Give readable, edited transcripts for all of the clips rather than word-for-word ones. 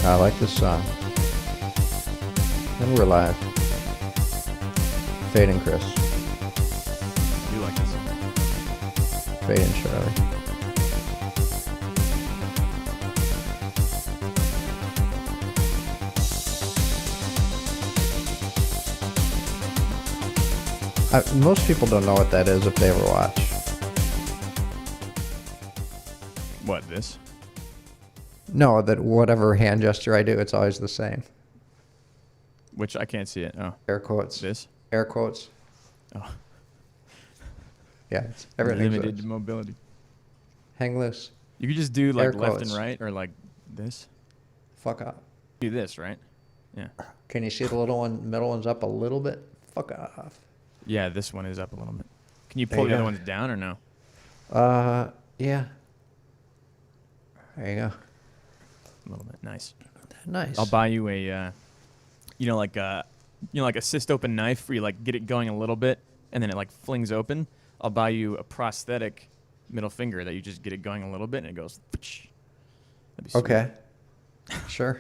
I like this song. And we're live. Fade and Chris. You like this song? Fade and Charlie. Most people don't know what that is if they ever watch. What, this? No, that whatever hand gesture I do, it's always the same. Which I can't see it. Oh, Air quotes. this? Air quotes. Oh, Yeah, it's everything's limited loose. mobility. Hang loose. You could just do like Air left quotes. and right, or like this. Fuck up. Do this, right? Yeah. Can you see the little one, middle one's up a little bit? Fuck off. Yeah, this one is up a little bit. Can you There pull you the other go. ones down or no? Yeah. There you go. A little bit. Nice. Nice. I'll buy you a, like a cyst open knife where you like get it going a little bit and then it like flings open. I'll buy you a prosthetic middle finger that you just get it going a little bit and it goes. That'd be sweet. Okay. Sure.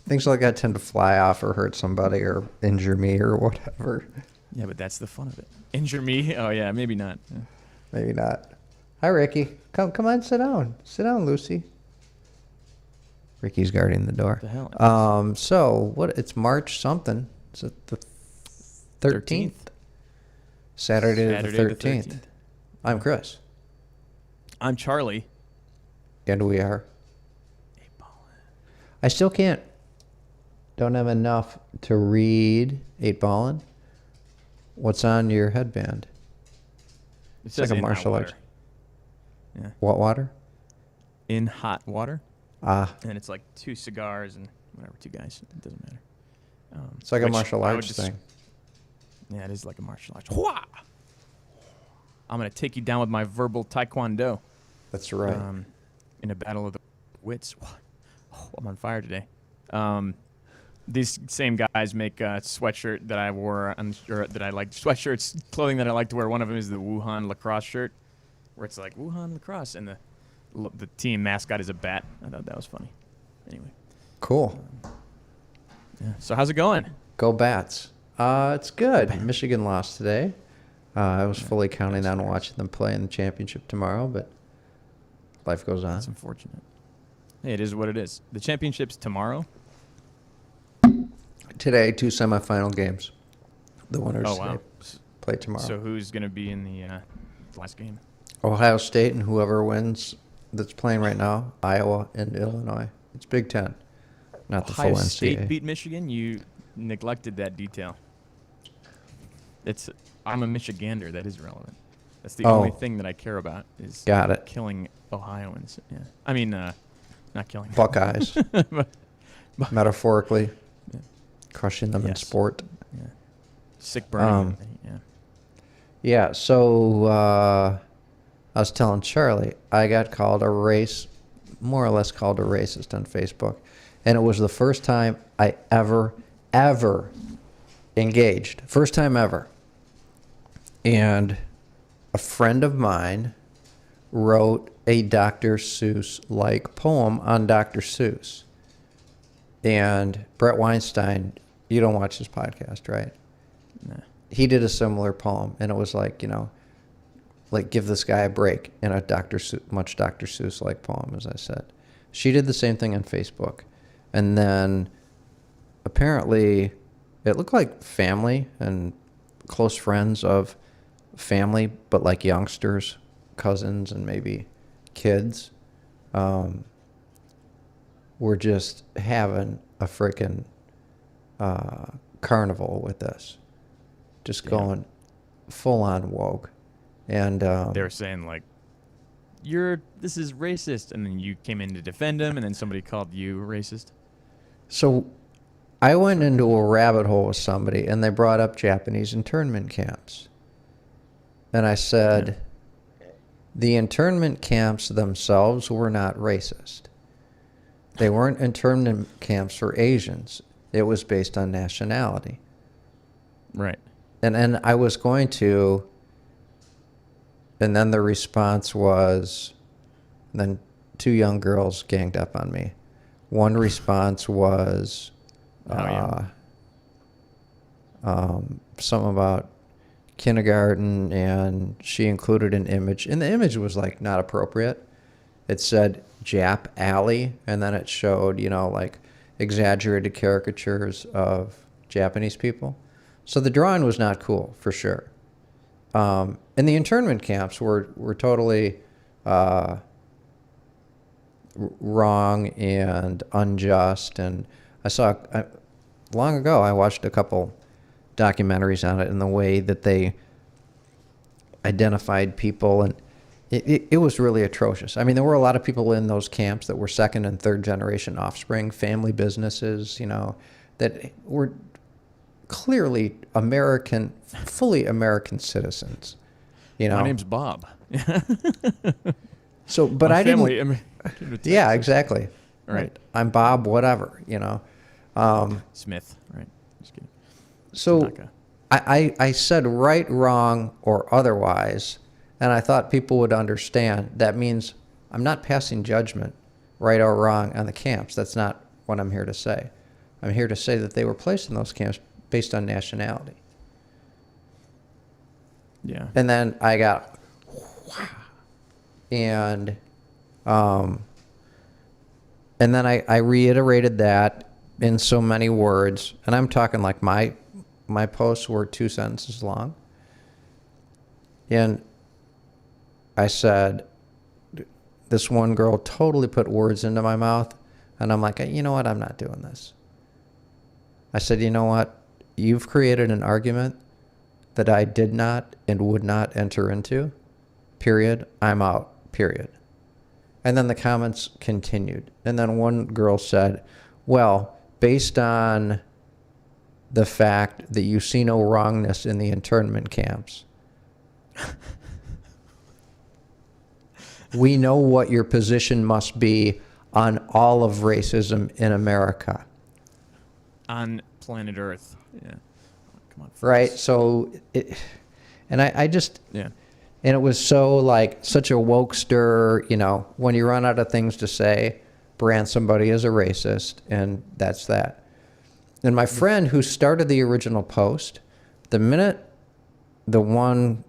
Things like that tend to fly off or hurt somebody or injure me or whatever. Yeah, but that's the fun of it. Injure me? Oh yeah, maybe not. Yeah. Maybe not. Hi, Ricky. Come on, sit down. Sit down, Lucy. Ricky's guarding the door. The hell? So what? It's March something. Is it the 13th? Saturday the 13th. I'm Chris. I'm Charlie. And we are. I still don't have enough to read 8-ballin'. What's on your headband? It's like a martial arts. Yeah. What water? In hot water. Ah, And it's like 2 cigars and whatever, 2 guys. It doesn't matter. it's like a Which martial I would arts just- thing. Yeah, it is like a martial arts. Hwah! I'm going to take you down with my verbal taekwondo. That's right. In a battle of the wits. Oh, I'm on fire today. These same guys make a sweatshirt that I wore, that I like, sweatshirts, clothing that I like to wear. One of them is the Wuhan lacrosse shirt, where it's like Wuhan lacrosse, and the team mascot is a bat. I thought that was funny. Anyway. Cool. Yeah. So how's it going? Go Bats. It's good. Michigan lost today. I was fully counting on watching them play in the championship tomorrow, but life goes on. That's unfortunate. Hey, it is what it is. The championship's tomorrow. Today, 2 semifinal games. The winners Oh, wow. play tomorrow. So who's going to be in the last game? Ohio State and whoever wins that's playing right now, Iowa and Illinois. It's Big Ten, not the Ohio full State NCAA. beat Michigan? You neglected that detail. I'm a Michigander. That is relevant. That's the only thing that I care about is Got it. killing Ohioans. Yeah. I mean, not killing them. Buckeyes, metaphorically, Yeah. crushing them in Yes. sport. Yeah. Sick burning. Yeah. Yeah, so I was telling Charlie, I got called more or less called a racist on Facebook. And it was the first time I ever engaged. First time ever. And a friend of mine wrote a Dr. Seuss-like poem on Dr. Seuss. And Brett Weinstein, you don't watch his podcast, right? Nah. He did a similar poem, and it was like, like give this guy a break in a much Dr. Seuss-like poem, as I said. She did the same thing on Facebook. And then apparently it looked like family and close friends of family, but like youngsters, cousins, and maybe kids, were just having a freaking carnival with this. Just going full on woke. And They were saying, like, this is racist. And then you came in to defend him, and then somebody called you racist. so I went into a rabbit hole with somebody, and they brought up Japanese internment camps. And I said, the internment camps themselves were not racist. They weren't internment camps for Asians. It was based on nationality. Right. And I was going to, and then the response was, then 2 young girls ganged up on me. One response was something about kindergarten, and she included an image. And the image was like not appropriate. It said Jap Alley, and then it showed, like exaggerated caricatures of Japanese people. So the drawing was not cool, for sure. And the internment camps were totally wrong and unjust. And long ago, I watched a couple documentaries on it, and the way that they identified people, and it was really atrocious. I mean, there were a lot of people in those camps that were second and third generation offspring, family businesses, that were clearly fully American citizens. My name's Bob. So, but My I family, didn't. Yeah, exactly. Right. I'm Bob, whatever. Smith. Right. Just kidding. So Tanaka. I said right, wrong, or otherwise, and I thought people would understand. That means I'm not passing judgment, right or wrong, on the camps. That's not what I'm here to say. I'm here to say that they were placed in those camps based on nationality. Yeah. And then I got, and then I reiterated that in so many words, and I'm talking like my posts were 2 sentences long. And I said, this one girl totally put words into my mouth, and I'm like, you know what? I'm not doing this. I said, you know what? You've created an argument that I did not and would not enter into. Period. I'm out. Period. And then the comments continued. And then one girl said, well, based on the fact that you see no wrongness in the internment camps, we know what your position must be on all of racism in America. On planet Earth. Yeah. Come on. Right? So, I just... Yeah. And it was so such a wokester, when you run out of things to say, brand somebody as a racist, and that's that. And my friend who started the original post, the minute the one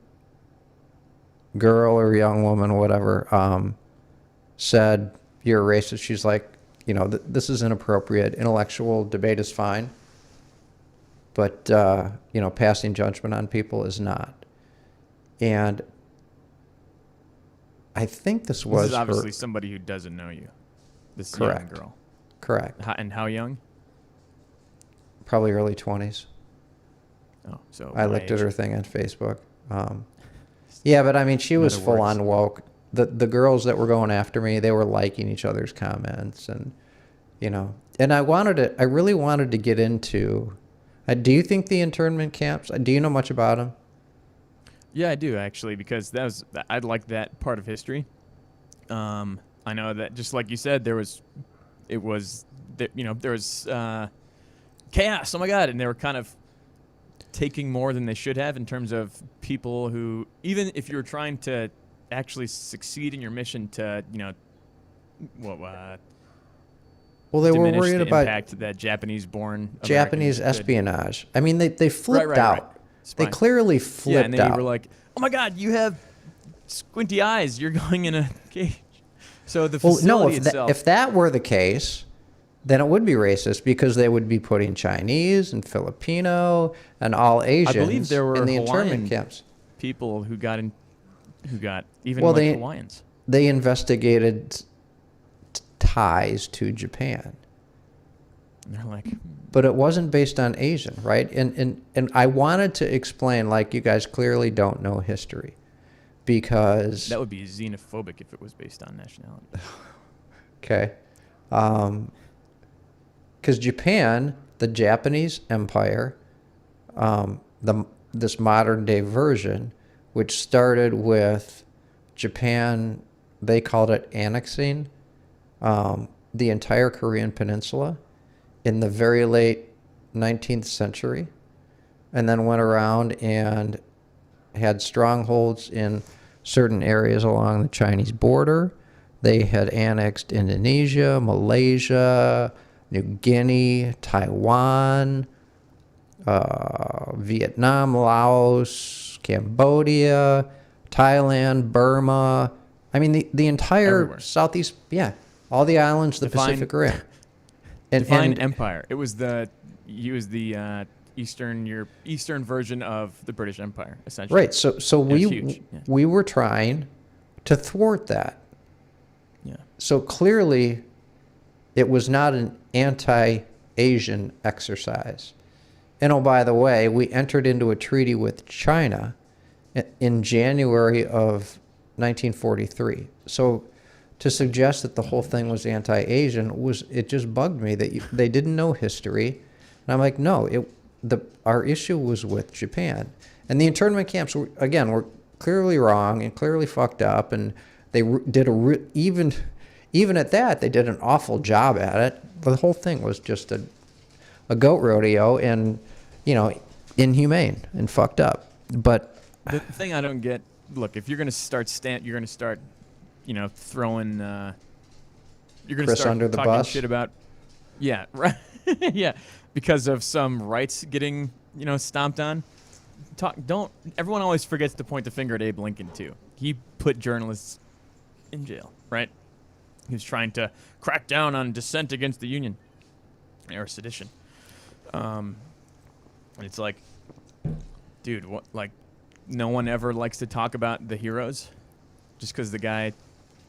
girl or young woman or whatever said, you're a racist, she's like, this is inappropriate. Intellectual debate is fine. But, passing judgment on people is not. And I think this was... This is obviously somebody who doesn't know you. This Correct. young girl. Correct. And how young? Probably early 20s. Oh, so I looked at her thing on Facebook. Yeah, but I mean, she was full on woke. The girls that were going after me, they were liking each other's comments, and and I really wanted to get into. Do you think the internment camps? Do you know much about them? Yeah, I do actually, because I'd like that part of history. I know that, just like you said, there was chaos. Oh my God! And they were kind of taking more than they should have in terms of people who, even if you were trying to actually succeed in your mission to, well, they were diminish worried the about impact that Japanese-born Japanese Americans espionage. I mean, they flipped Right. out. They clearly flipped Yeah, and then out. you were like, "Oh my God, you have squinty eyes. You're going in a cage." So the facility itself. If that were the case, then it would be racist, because they would be putting Chinese and Filipino and all Asians I believe there were in the Hawaiian internment camps. people who got even Well, Hawaiians. They investigated ties to Japan. And they're like, But it wasn't based on Asian, right? And I wanted to explain, you guys clearly don't know history, because... that would be xenophobic if it was based on nationality. Okay. Because Japan, the Japanese Empire, this modern-day version, which started with Japan, they called it annexing the entire Korean peninsula in the very late 19th century, and then went around and had strongholds in certain areas along the Chinese border. They had annexed Indonesia, Malaysia, New Guinea, Taiwan, Vietnam, Laos, Cambodia, Thailand, Burma. I mean, the entire Everywhere. Southeast, all the islands of the Define- Pacific Rim. Define empire. It was the eastern version of the British Empire, essentially. Right. So It was huge, yeah. we were trying to thwart that. Yeah. So clearly, it was not an anti-Asian exercise. And oh, by the way, we entered into a treaty with China in January of 1943. So to suggest that the whole thing was anti-Asian it just bugged me that they didn't know history. And I'm like, no, our issue was with Japan. And the internment camps were clearly wrong and clearly fucked up, and they did even at that, they did an awful job at it. The whole thing was just a goat rodeo and, inhumane and fucked up. But the thing I don't get, look, if you're going to start throwing, you're going to Chris start under the talking bus? shit about, yeah, right, yeah, because of some rights getting, stomped on. Everyone always forgets to point the finger at Abe Lincoln too. He put journalists in jail, right? He was trying to crack down on dissent against the Union or sedition. And it's like, dude, what? Like, no one ever likes to talk about the heroes, just because the guy.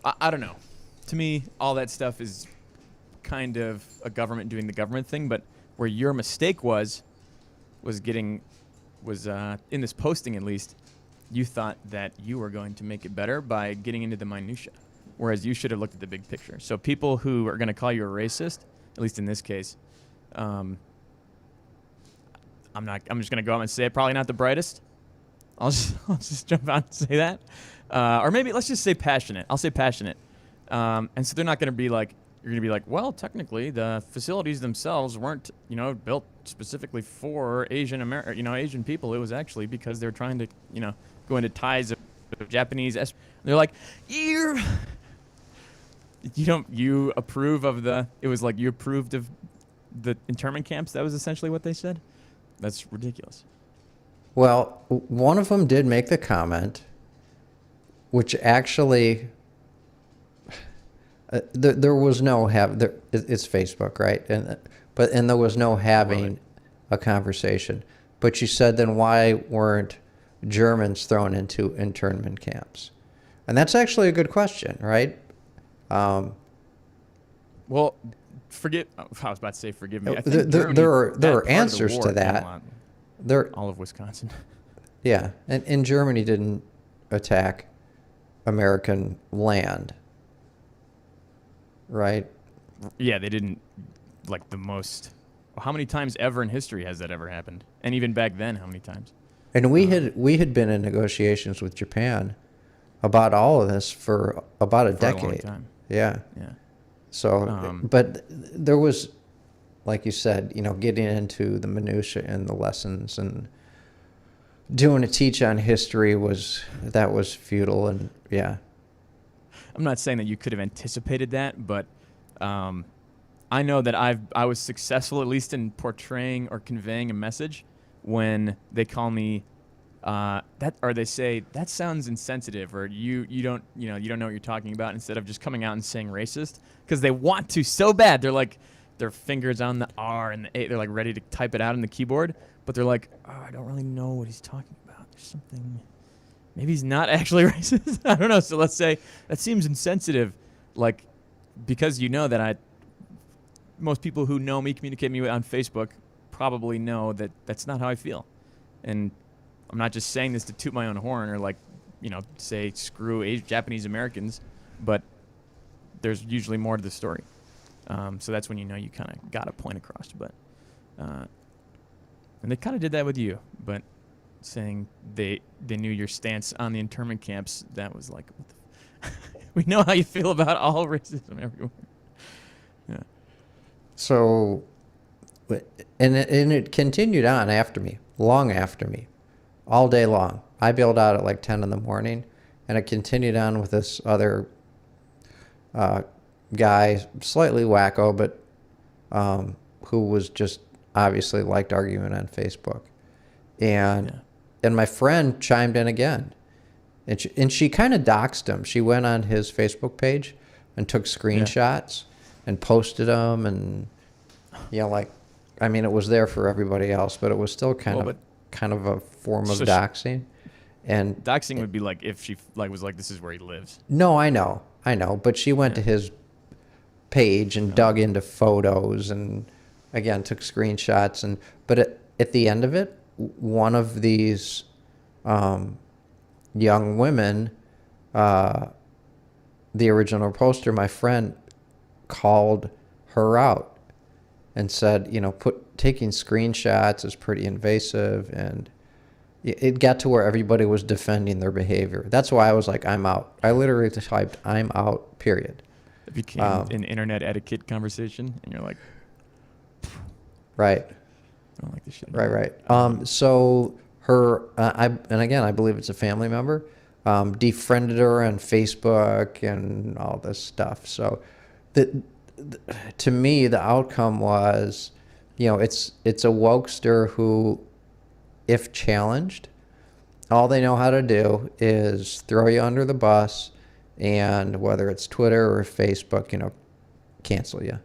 I don't know. To me, all that stuff is kind of a government doing the government thing. But where your mistake was in this posting at least, you thought that you were going to make it better by getting into the minutia. Whereas you should have looked at the big picture. So people who are going to call you a racist, at least in this case, I'm just going to go out and say it. Probably not the brightest. I'll just jump out and say that. Or maybe let's just say passionate. I'll say passionate. And so they're not going to be like, you're going to be like, well, technically the facilities themselves weren't, built specifically for Asian people. It was actually because they were trying to, go into ties of Japanese. They're like, you approve of it was like you approved of the internment camps. That was essentially what they said. That's ridiculous. Well, one of them did make the comment, which actually there was no it's Facebook, right? And there was no having a conversation. But she said, then why weren't Germans thrown into internment camps? And that's actually a good question, right? Well, I was about to say forgive me. I think there are answers to that. All of Wisconsin. Yeah, and Germany didn't attack American land, right? Yeah, they didn't, like the most. How many times ever in history has that ever happened? And even back then, how many times? And we had been in negotiations with Japan about all of this for about a decade. A long time. Yeah. Yeah. So, but there was, like you said, getting into the minutia and the lessons and doing a teach on history was futile, and yeah. I'm not saying that you could have anticipated that, but I know that I was successful at least in portraying or conveying a message when they call me they say that sounds insensitive, or you don't know what you're talking about, instead of just coming out and saying racist, because they want to so bad. They're like, their fingers on the R and the A, they're like ready to type it out on the keyboard, but they're like, I don't really know what he's talking about. There's something, maybe he's not actually racist. I don't know. So let's say that seems insensitive, like, because that most people who know me, communicate me on Facebook, probably know that that's not how I feel. And I'm not just saying this to toot my own horn or say screw Japanese Americans, but there's usually more to the story. So that's when you kind of got a point across. But and they kind of did that with you, but saying they knew your stance on the internment camps, that was like, we know how you feel about all racism everywhere. Yeah. So, and it continued on after me, long after me, all day long. I bailed out at like 10 in the morning, and it continued on with this other guy, slightly wacko, but who was just obviously liked arguing on Facebook. And Yeah. and my friend chimed in again. And she kind of doxed him. She went on his Facebook page and took screenshots and posted them. And, like, I mean, it was there for everybody else, but it was still kind of a form of So doxing. And doxing would be like if she was like, this is where he lives. no, I know. But she went to his page and dug into photos and, again, took screenshots. But at the end of it, one of these young women, the original poster, my friend, called her out and said, taking screenshots is pretty invasive, and it got to where everybody was defending their behavior. That's why I was like, I'm out. I literally typed, I'm out, period. It became an internet etiquette conversation, and you're like, right. I don't like this shit. Right. So her, and again, I believe it's a family member, defriended her on Facebook and all this stuff. So to me, the outcome was, it's a wokester who, if challenged, all they know how to do is throw you under the bus, and whether it's Twitter or Facebook, cancel you,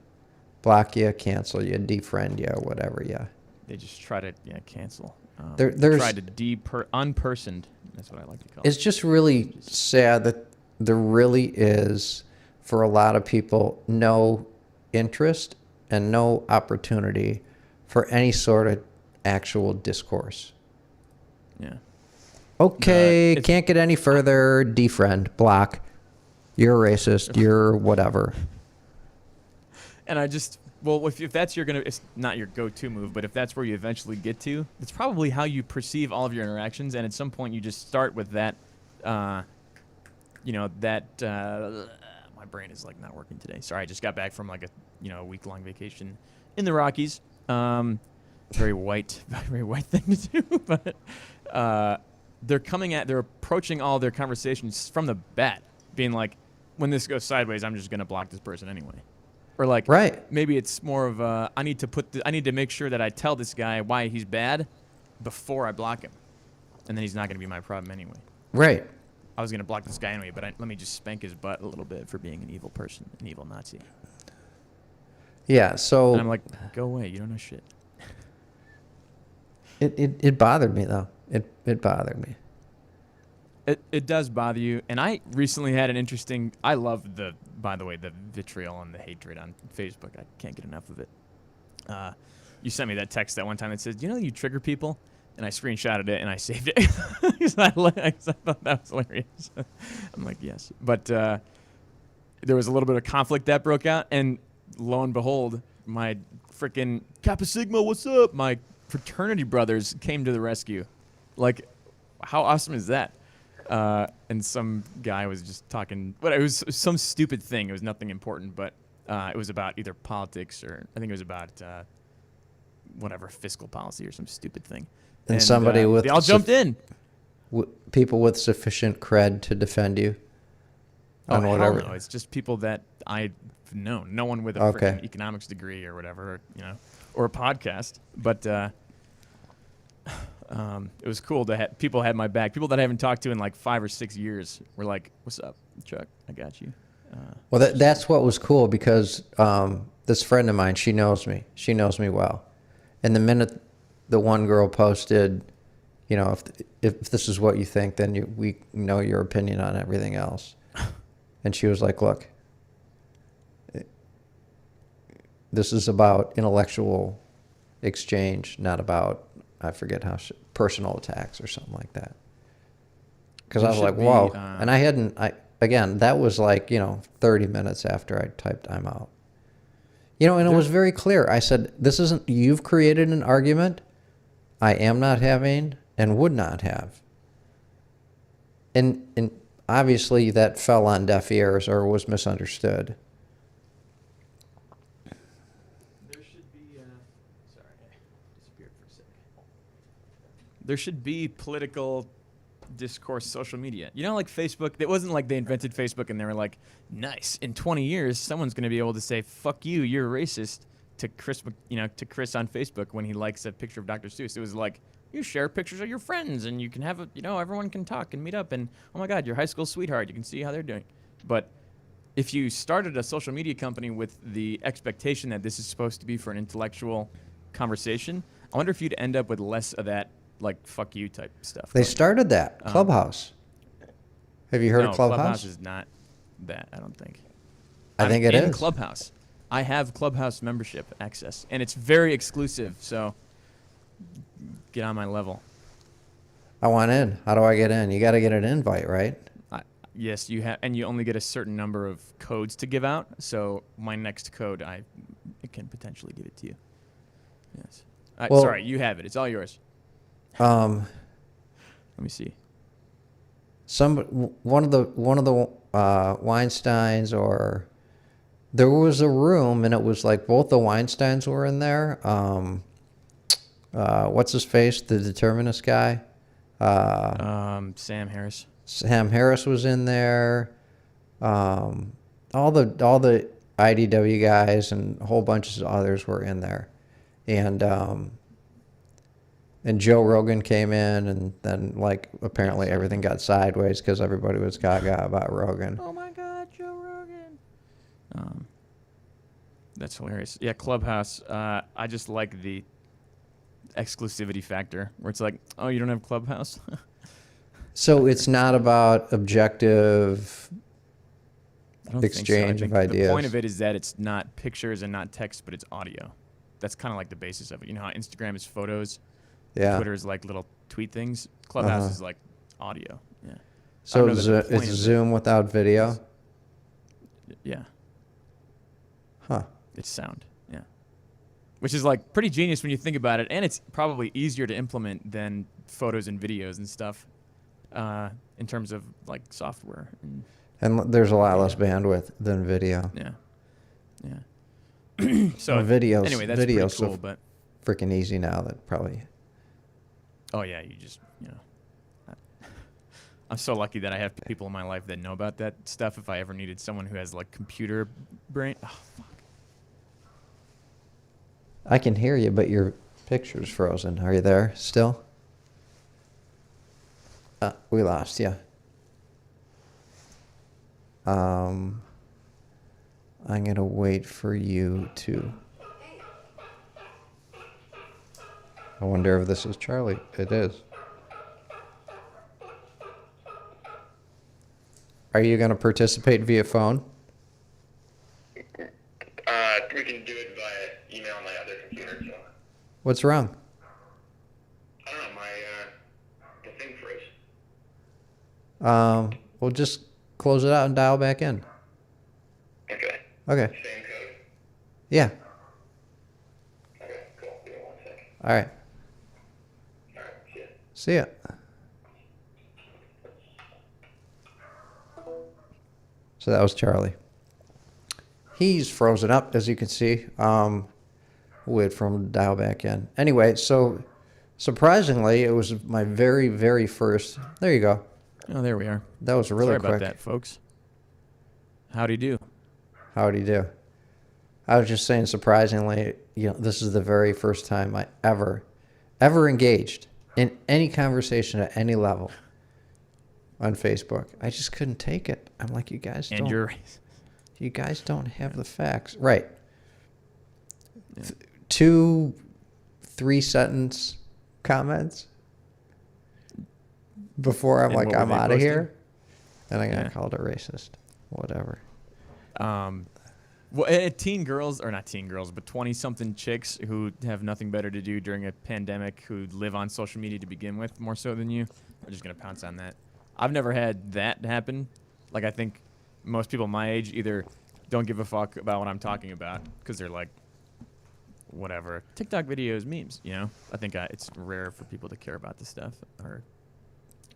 block you, cancel you, defriend you, whatever, They just try to cancel. There's try to unpersoned. That's what I like to call it's it. just really sad that there really is, for a lot of people, no interest and no opportunity for any sort of actual discourse. Yeah. Okay, can't get any further, defriend, block. You're a racist, you're whatever. And I just, if that's it's not your go-to move, but if that's where you eventually get to, it's probably how you perceive all of your interactions. And at some point, you just start with that, my brain is like not working today. Sorry, I just got back from like a week-long vacation in the Rockies. Very white thing to do, but they're approaching all their conversations from the bat, being like, when this goes sideways, I'm just gonna block this person anyway. Or like, right. Maybe it's more of I need to make sure that I tell this guy why he's bad before I block him, and then he's not gonna be my problem anyway. Right. I was gonna block this guy anyway, but let me just spank his butt a little bit for being an evil person, an evil Nazi. Yeah. So. And I'm like, go away, you don't know shit. It bothered me though. It bothered me. It does bother you, and I recently had an interesting. I love the vitriol and the hatred on Facebook. I can't get enough of it. You sent me that text that one time that says, you trigger people, and I screenshotted it and I saved it because I thought that was hilarious. I'm like, yes, but there was a little bit of conflict that broke out, and lo and behold, my freaking Kappa Sigma, what's up? My fraternity brothers came to the rescue. Like, how awesome is that? And some guy was just talking, but it was some stupid thing. It was nothing important, but it was about either politics or I think it was about fiscal policy or some stupid thing. And somebody with they all jumped in. People with sufficient cred to defend you on whatever. No, it's just people that I've known. No one with a freaking economics degree or whatever, or a podcast. But it was cool to have people had my back. People that I haven't talked to in like 5 or 6 years were like, "What's up, Chuck? I got you." Well, that's what was cool because this friend of mine, she knows me. She knows me well. And the minute the one girl posted, if this is what you think, then we know your opinion on everything else. And she was like, "Look, this is about intellectual exchange, not about." I forget how personal attacks or something like that. Because I was like, whoa. And again, that was like, 30 minutes after I typed I'm out. And it was very clear. I said, you've created an argument I am not having and would not have. And obviously that fell on deaf ears or was misunderstood. There should be political discourse social media. You know, like Facebook. It wasn't like they invented Facebook and they were like, nice. In 20 years, someone's going to be able to say, "Fuck you, you're a racist," to Chris, to Chris on Facebook when he likes a picture of Dr. Seuss. It was like, you share pictures of your friends and you can have everyone can talk and meet up and, oh my God, your high school sweetheart. You can see how they're doing. But if you started a social media company with the expectation that this is supposed to be for an intellectual conversation, I wonder if you'd end up with less of that, like, fuck you type stuff. They started that. Clubhouse. Have you heard no, of Clubhouse? Clubhouse is not that, I don't think. I think it is. Clubhouse. I have Clubhouse membership access, and it's very exclusive, so get on my level. I want in. How do I get in? You got to get an invite, right? Yes, you have, and you only get a certain number of codes to give out. So my next code, I can potentially give it to you. Yes. Well, sorry, you have it. It's all yours. Let me see. One of the Weinsteins, or there was a room, and it was like both the Weinsteins were in there. What's his face? The determinist guy. Sam Harris. Sam Harris was in there. All the IDW guys and a whole bunch of others were in there, and Joe Rogan came in, and then like apparently everything got sideways because everybody was gaga about Rogan. Oh my God, Joe Rogan. That's hilarious. Yeah, Clubhouse. I just like the exclusivity factor where it's like, oh, you don't have Clubhouse. So it's not about objective exchange of ideas. The point of it is that it's not pictures and not text, but it's audio. That's kind of like the basis of it. You know how Instagram is photos, Twitter is like little tweet things. Clubhouse is like audio. Yeah. So it's Zoom without video? Yeah. Huh. It's sound. Yeah. Which is like pretty genius when you think about it, and it's probably easier to implement than photos and videos and stuff. In terms of like software, and there's a lot less bandwidth than video. Yeah. So videos. Anyway, that's pretty cool. so but freaking easy now that probably. Oh yeah, you just I'm so lucky that I have people in my life that know about that stuff. If I ever needed someone who has like computer brain, oh fuck. I can hear you, but your picture's frozen. Are you there still? We lost you. I'm going to wait for you to... I wonder if this is Charlie. It is. Are you going to participate via phone? We can do it via email on my other computer. So. What's wrong? I don't know. The thing froze. We'll just close it out and dial back in. Okay. Okay. Same code. Yeah. Okay. Cool. Give me 1 second. All right. All right. See ya. See ya. So that was Charlie. He's frozen up, as you can see. We'll wait for him to dial back in. Anyway, so surprisingly, it was my very, very first. There you go. Oh, there we are. That was really Sorry quick. about that, folks. Howdy do. Howdy do. I was just saying, surprisingly, this is the very first time I ever engaged in any conversation at any level on Facebook. I just couldn't take it. I'm like, you guys don't have the facts. Right. Yeah. 2 3-sentence comments before I'm like, I'm out of here. And I got called a racist. Whatever. Well, teen girls, or not teen girls, but 20-something chicks who have nothing better to do during a pandemic, who live on social media to begin with, more so than you, are just going to pounce on that. I've never had that happen. Like, I think most people my age either don't give a fuck about what I'm talking about because they're like, whatever. TikTok videos, memes, I think it's rare for people to care about this stuff or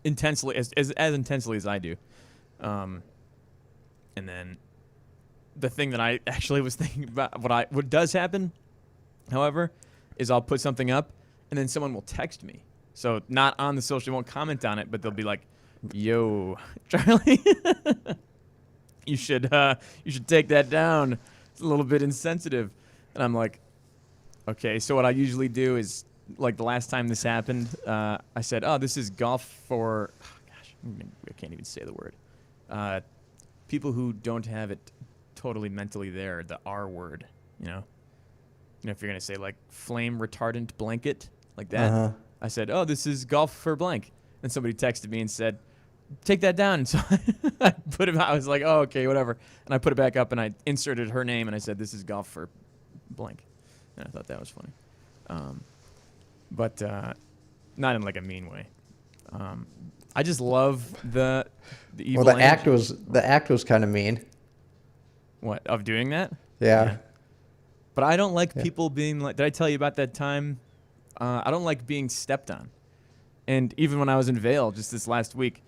intensely, as intensely as I do. And then the thing that I actually was thinking about, what does happen, however, is I'll put something up and then someone will text me So not on the social, they won't comment on it, but they'll be like, "Yo, Charlie, you should take that down. It's a little bit insensitive." And I'm like, "Okay." So what I usually do is, like the last time this happened, I said, "Oh, this is golf for," gosh, I can't even say the word. People who don't have it totally mentally there, the R word, you know. You know, if you're gonna say like flame retardant blanket, like that. Uh-huh. I said, "Oh, this is golf for blank," and somebody texted me and said, "Take that down." And so I put it. I was like, "Oh, okay, whatever." And I put it back up and I inserted her name and I said, "This is golf for blank," and I thought that was funny, but not in like a mean way. I just love the evil. Well, the energy. act was kind of mean. What, of doing that? Yeah. But I don't like Yeah. people being like. Did I tell you about that time? I don't like being stepped on. And even when I was in Vail just this last week,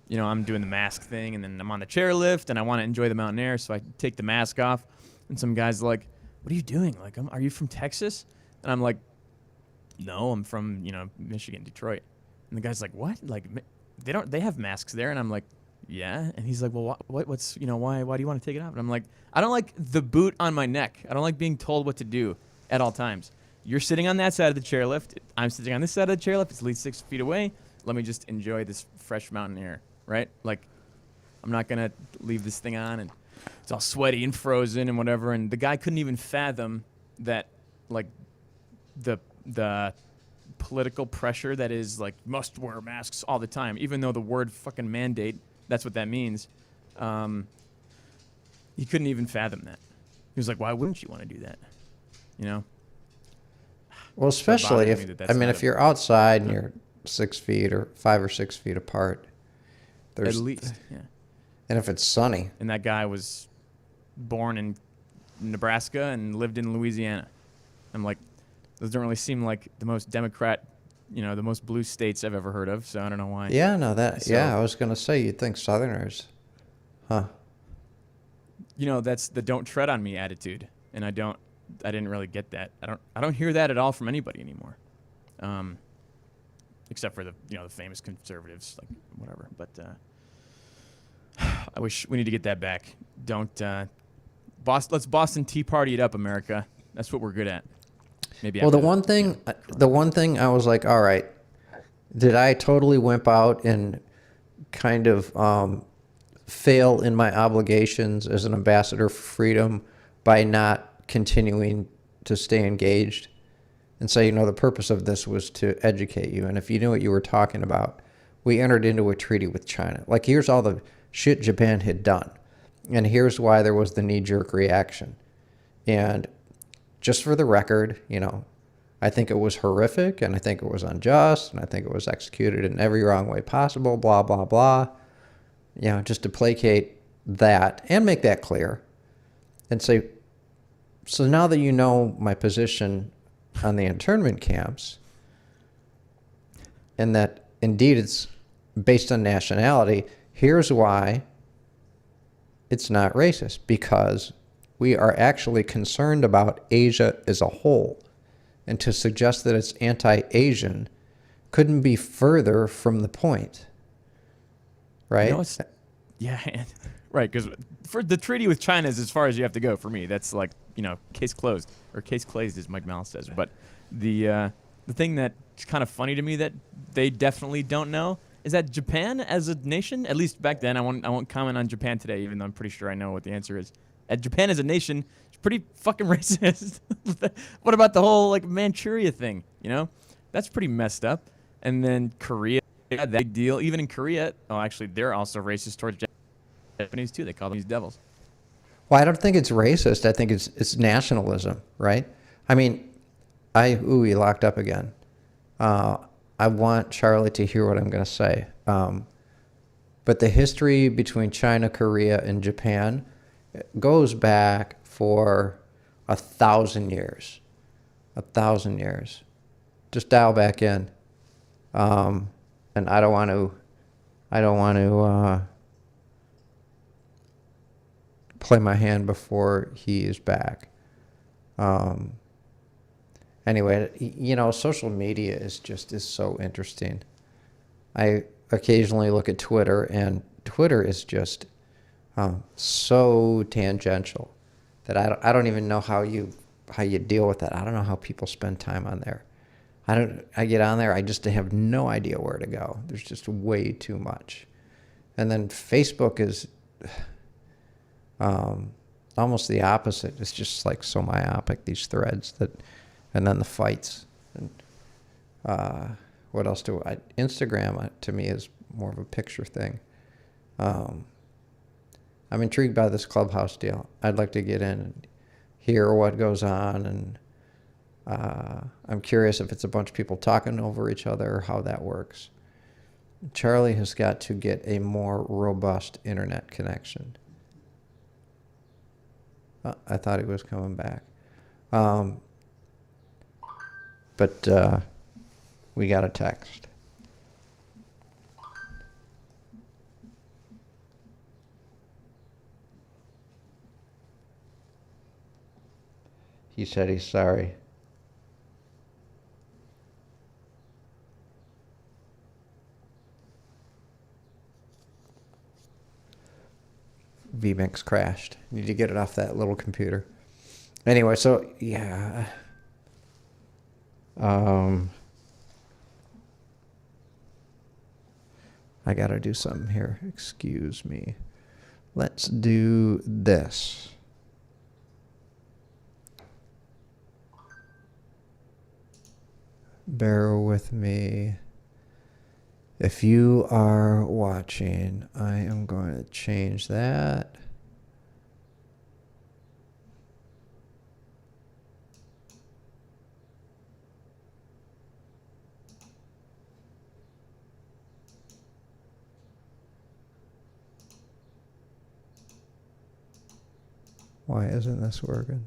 you know, I'm doing the mask thing, and then I'm on the chairlift, and I want to enjoy the mountain air, so I take the mask off, and some guy's like, "What are you doing? Like, are you from Texas?" And I'm like, "No, I'm from, you know, Michigan, Detroit." And the guy's like, "What? Like, they have masks there?" And I'm like, "Yeah." And he's like, "Well, what's, you know, why do you want to take it off?" And I'm like, "I don't like the boot on my neck. I don't like being told what to do at all times. You're sitting on that side of the chairlift. I'm sitting on this side of the chairlift. It's at least 6 feet away. Let me just enjoy this fresh mountain air, right? Like, I'm not going to leave this thing on, and it's all sweaty and frozen and whatever." And the guy couldn't even fathom that, like, the political pressure that is, like, must wear masks all the time, even though the word fucking mandate, that's what that means. He couldn't even fathom that. He was like, "Why wouldn't you want to do that?" You know? Well, especially bothers me if, that I that's mean, not if a- you're outside and you're 6 feet or 5 or 6 feet apart, At least, yeah. and if it's sunny, And that guy was born in Nebraska and lived in Louisiana. I'm like, those don't really seem like the most Democrat, you know, the most blue states I've ever heard of. So I don't know why. yeah, no, that, So- yeah, I was gonna say you'd think Southerners, huh? You know, that's the "don't tread on me" attitude, and I didn't really get that. I don't hear that at all from anybody anymore, except for the famous conservatives, like whatever. But I wish we need to get that back. Don't let's Boston Tea Party it up, America. That's what we're good at. Maybe. Well, after the one thing I was like, all right, did I totally wimp out and kind of fail in my obligations as an ambassador for freedom by not continuing to stay engaged and say, the purpose of this was to educate you, and if you knew what you were talking about, we entered into a treaty with China. Like, here's all the shit Japan had done, and here's why there was the knee-jerk reaction. And just for the record, I think it was horrific, and I think it was unjust, and I think it was executed in every wrong way possible, blah, blah, blah. Just to placate that and make that clear and say, so now that you know my position on the internment camps, and that indeed it's based on nationality, here's why it's not racist, because we are actually concerned about Asia as a whole. And to suggest that it's anti-Asian couldn't be further from the point. Right? Yeah, right. Because for the treaty with China is as far as you have to go for me. That's like, case closed, or case closed, as Mike Malice says. But the thing that's kind of funny to me that they definitely don't know is that Japan as a nation, at least back then, I won't comment on Japan today, even though I'm pretty sure I know what the answer is. Japan as a nation is pretty fucking racist. What about the whole like Manchuria thing? That's pretty messed up. And then Korea. Yeah, that big deal. Even in Korea, actually, they're also racist towards Japanese too. They call them these devils. Well, I don't think it's racist. I think it's nationalism, right? I mean, he locked up again. I want Charlie to hear what I'm going to say. But the history between China, Korea, and Japan goes back for 1,000 years. 1,000 years. Just dial back in. And I don't want to play my hand before he is back. And Anyway, social media is so interesting. I occasionally look at Twitter, and Twitter is just so tangential that I don't even know how you deal with that. I don't know how people spend time on there. I get on there, I just have no idea where to go. There's just way too much. And then Facebook is almost the opposite. It's just like so myopic, these threads and then the fights. And what else Instagram to me is more of a picture thing. I'm intrigued by this Clubhouse deal. I'd like to get in and hear what goes on, and I'm curious if it's a bunch of people talking over each other or how that works. Charlie has got to get a more robust internet connection. I thought he was coming back. But we got a text. He said he's sorry. vMix crashed. Need to get it off that little computer. Anyway, so yeah. I gotta do something here. Excuse me. Let's do this. Bear with me. If you are watching, I am going to change that. Why isn't this working?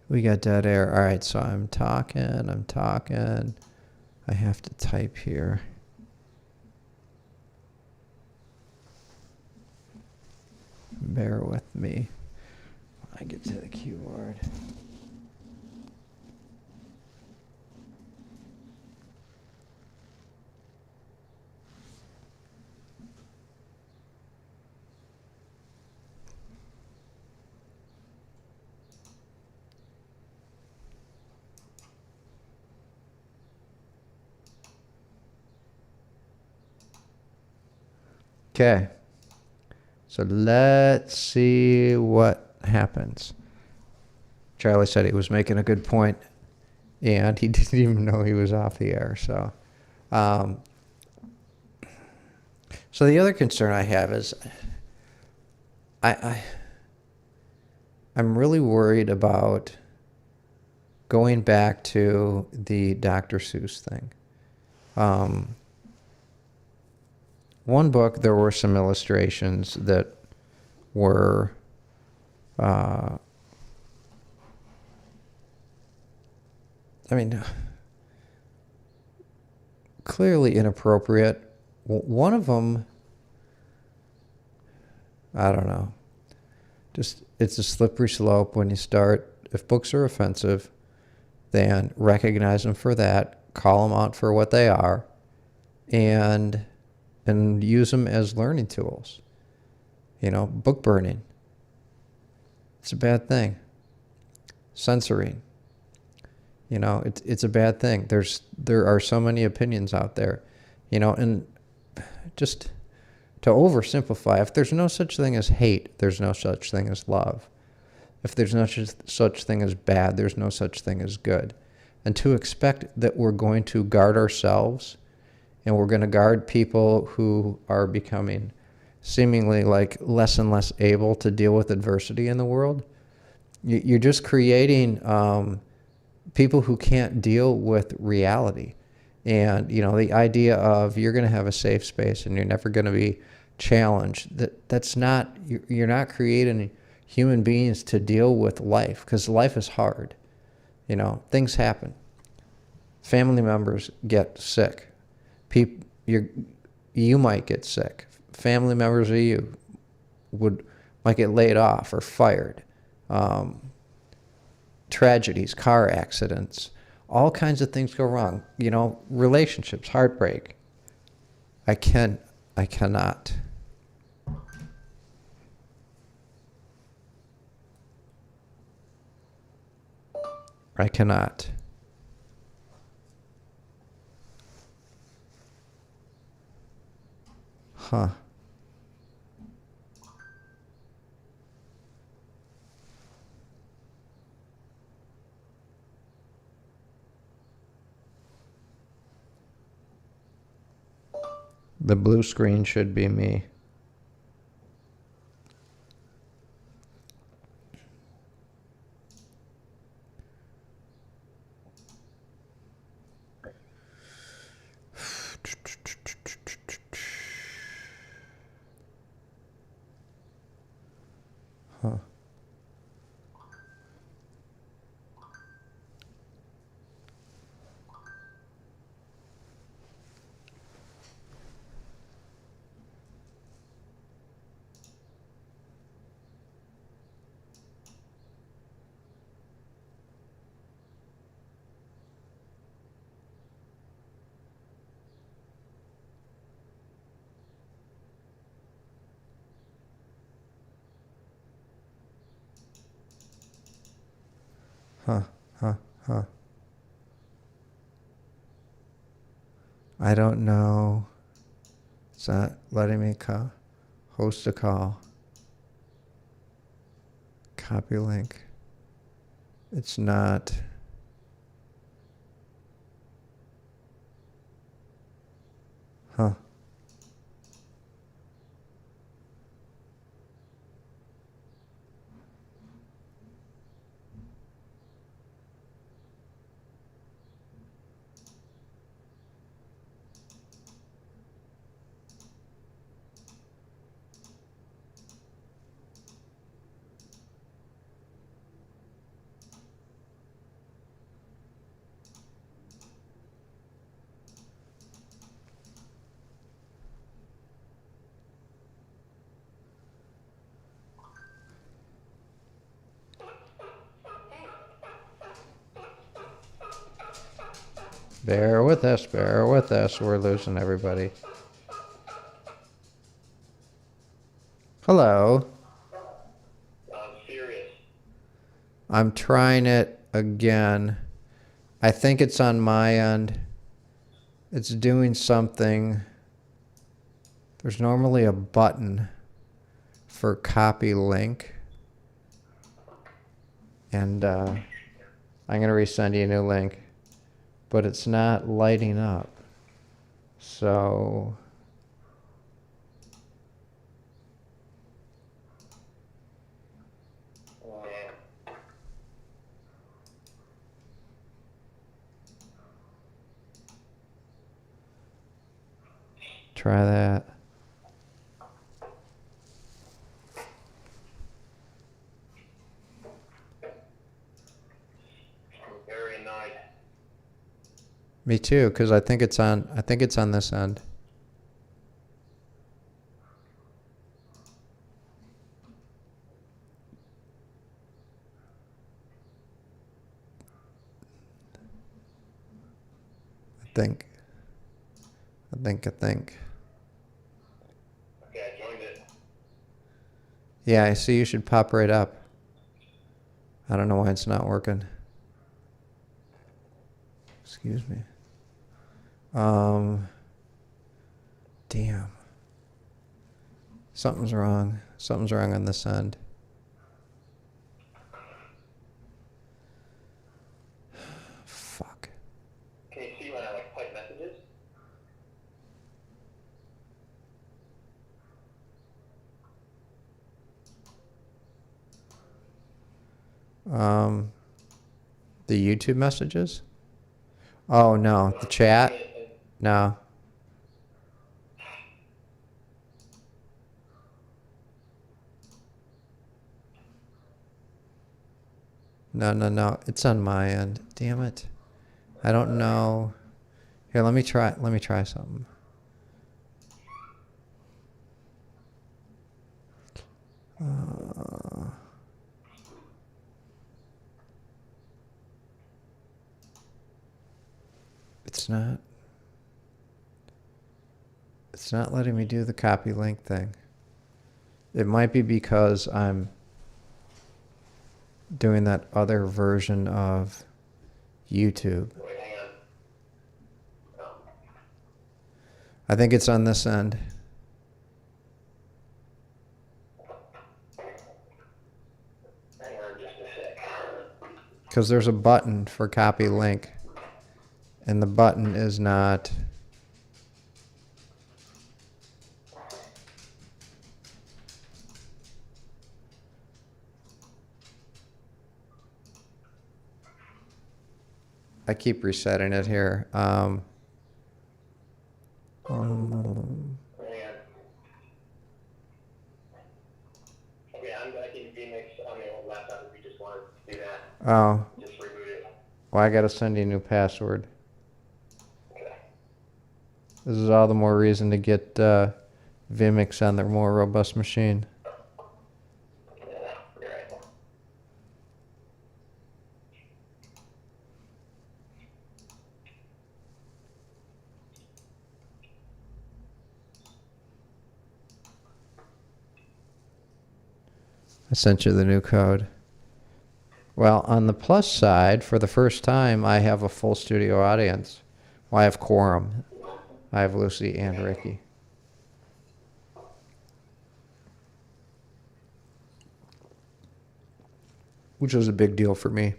We got dead air. All right, so I'm talking. I have to type here. Bear with me when I get to the keyboard. Okay. So let's see what happens. Charlie said he was making a good point, and he didn't even know he was off the air. So, so the other concern I have is I'm really worried about going back to the Dr. Seuss thing. One book, there were some illustrations that were clearly inappropriate. One of them, I don't know. Just, it's a slippery slope when you start. If books are offensive, then recognize them for that, call them out for what they are, and use them as learning tools. Book burning. It's a bad thing. Censoring. It's a bad thing. There are so many opinions out there, and just to oversimplify, if there's no such thing as hate, there's no such thing as love. If there's no such thing as bad, there's no such thing as good. And to expect that we're going to guard ourselves and we're going to guard people who are becoming seemingly like less and less able to deal with adversity in the world, you're just creating people who can't deal with reality. And, the idea of you're going to have a safe space and you're never going to be challenge. That's not, you're not creating human beings to deal with life, because life is hard. You know, things happen. Family members get sick. You might get sick. Family members of you might get laid off or fired. Tragedies, car accidents, all kinds of things go wrong. You know, relationships, heartbreak. I cannot. I cannot. Huh. The blue screen should be me. Huh. Huh, huh, huh. I don't know. It's not letting me host a call. Copy link. It's not. Huh. Bear with us, bear with us. We're losing everybody. Hello. I'm serious. I'm trying it again. I think it's on my end. It's doing something. There's normally a button for copy link. And I'm going to resend you a new link. But it's not lighting up. So try that. Very annoyed. Me too, because I think it's on this end. I think. Okay, I joined it. Yeah, I see you should pop right up. I don't know why it's not working. Excuse me. Damn. Something's wrong. Something's wrong on this end. Fuck. Can you see when I type messages? The YouTube messages? Oh no, the chat? No. No. It's on my end. Damn it. I don't know. Here, let me try something. It's not letting me do the copy link thing. It might be because I'm doing that other version of YouTube. Wait, hang on. I think it's on this end. Hang on just a sec. Because there's a button for copy link. And the button is not... I keep resetting it here. Hang on. Okay, I'm back in Phoenix on the old laptop if you just wanted to do that. Oh, Just reboot it. well, I gotta send you a new password. Okay. This is all the more reason to get Vimix on their more robust machine. Yeah, you're right. I sent you the new code. Well, on the plus side, for the first time, I have a full studio audience. Well, I have quorum. I have Lucy and Ricky. Which is a big deal for me.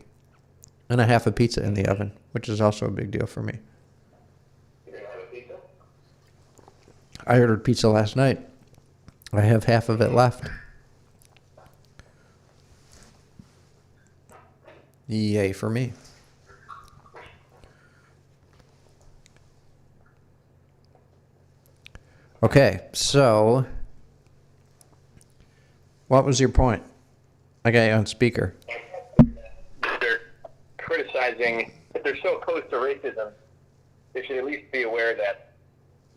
And I have a pizza in the oven, which is also a big deal for me. You're gonna have a pizza? I ordered pizza last night. I have half of it left. Yay for me. Okay, so what was your point? I got you on speaker. They're criticizing, if they're so opposed to racism, they should at least be aware that,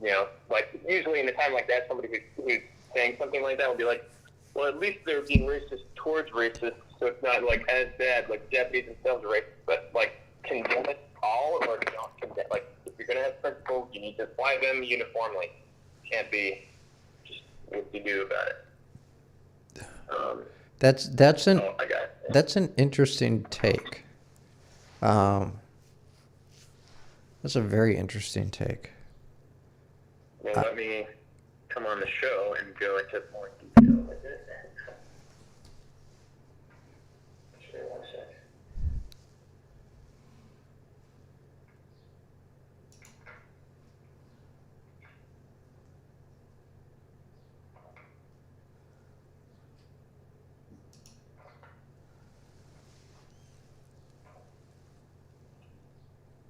you know, like usually in a time like that, somebody who's saying something like that would be like, well, at least they're being racist towards racists, so it's not like as bad, like Japanese themselves are racist, but like condemn it all or don't condemn. Like if you're gonna have principles, you need to apply them uniformly. Can't be just what you do about it. That's an Oh, I got it. that's an interesting take. That's a very interesting take. Well, let me come on the show and go into more detail with it. Just wait 1 sec.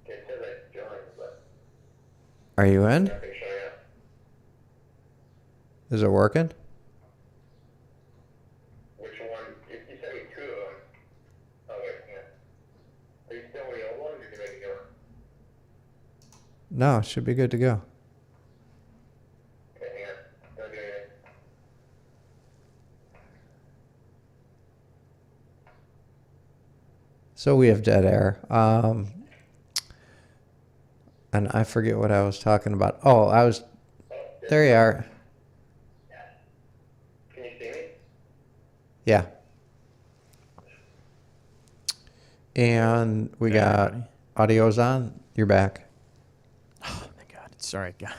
Okay, it says I joined, but Are you in? nothing showing up. Is it working? Which one? You sent me 2 of them. Oh, wait, yeah. Are you still in the old one, or did you make a new one? No, it should be good to go. Okay, hang on. Don't do anything. So we have dead air. And I forget what I was talking about. Oh, there you are. Can you see me? Yeah. And we got audio's on. You're back. Oh my God! Sorry, God.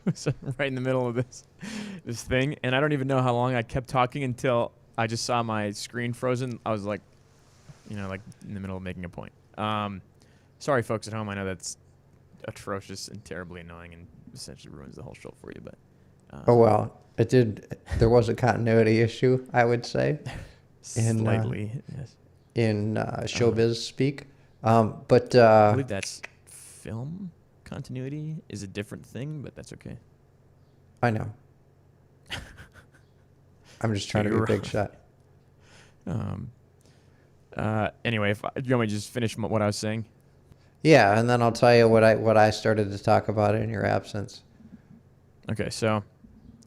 I was right in the middle of this thing, and I don't even know how long I kept talking until I just saw my screen frozen. I was like, like in the middle of making a point. Sorry, folks at home. I know that's atrocious and terribly annoying, and essentially ruins the whole show for you. But Oh, well, it did. There was a continuity issue, I would say, in, slightly, yes. in showbiz speak. But I believe that's film continuity is a different thing, but that's okay. I know. I'm just trying to be a You're big right. shot. Anyway, do you want me to just finish what I was saying? Yeah, and then I'll tell you what I started to talk about in your absence. Okay, so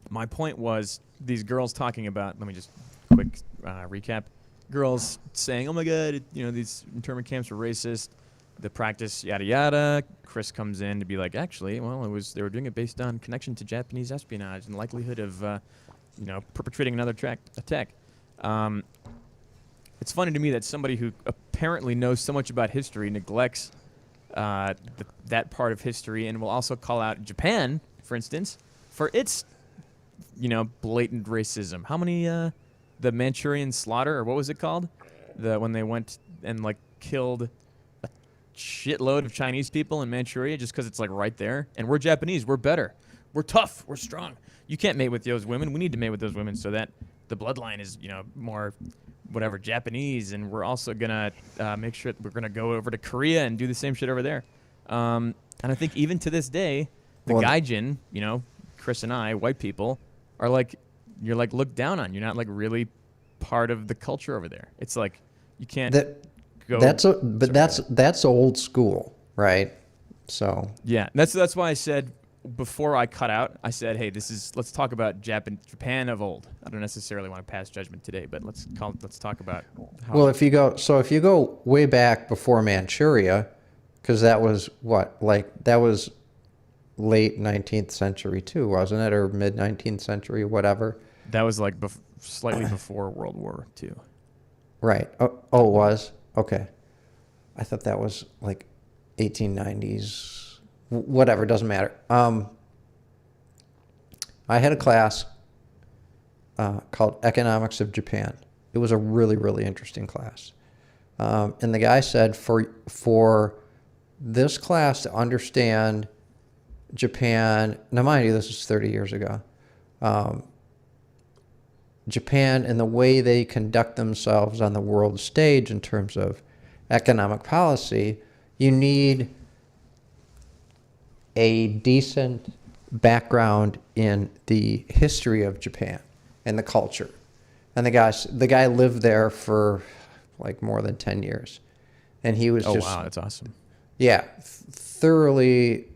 my point was these girls talking about. Let me just quick recap. Girls saying, "Oh my God, these internment camps were racist. The practice, yada yada." Chris comes in to be like, "Actually, well, they were doing it based on connection to Japanese espionage and likelihood of, perpetrating another attack." It's funny to me that somebody who apparently knows so much about history neglects that part of history, and will also call out Japan, for instance, for its blatant racism. How many the Manchurian slaughter, or what was it called? When they went and killed a shitload of Chinese people in Manchuria just because it's right there. And we're Japanese, we're better, we're tough, we're strong. You can't mate with those women. We need to mate with those women so that the bloodline is more whatever Japanese, and we're also gonna make sure that we're gonna go over to Korea and do the same shit over there. And I think even to this day, the gaijin, Chris and I, white people, are you're looked down on. You're not really part of the culture over there. It's you can't go. That's old school, right? So yeah, that's why I said before I cut out, I said, hey, let's talk about Japan of old. I don't necessarily want to pass judgment today, but let's talk about how. Well, if you go way back before Manchuria, because that was that was late 19th century too, wasn't it? Or mid 19th century, whatever. That was slightly before World War II. Right. Oh, it was? Okay. I thought that was 1890s. Whatever, doesn't matter. I had a class called Economics of Japan. It was a really, really interesting class. And the guy said for this class to understand Japan, now mind you, this was 30 years ago, Japan and the way they conduct themselves on the world stage in terms of economic policy, you need a decent background in the history of Japan and the culture. And the guy lived there for more than 10 years. And he was wow, that's awesome. Yeah, thoroughly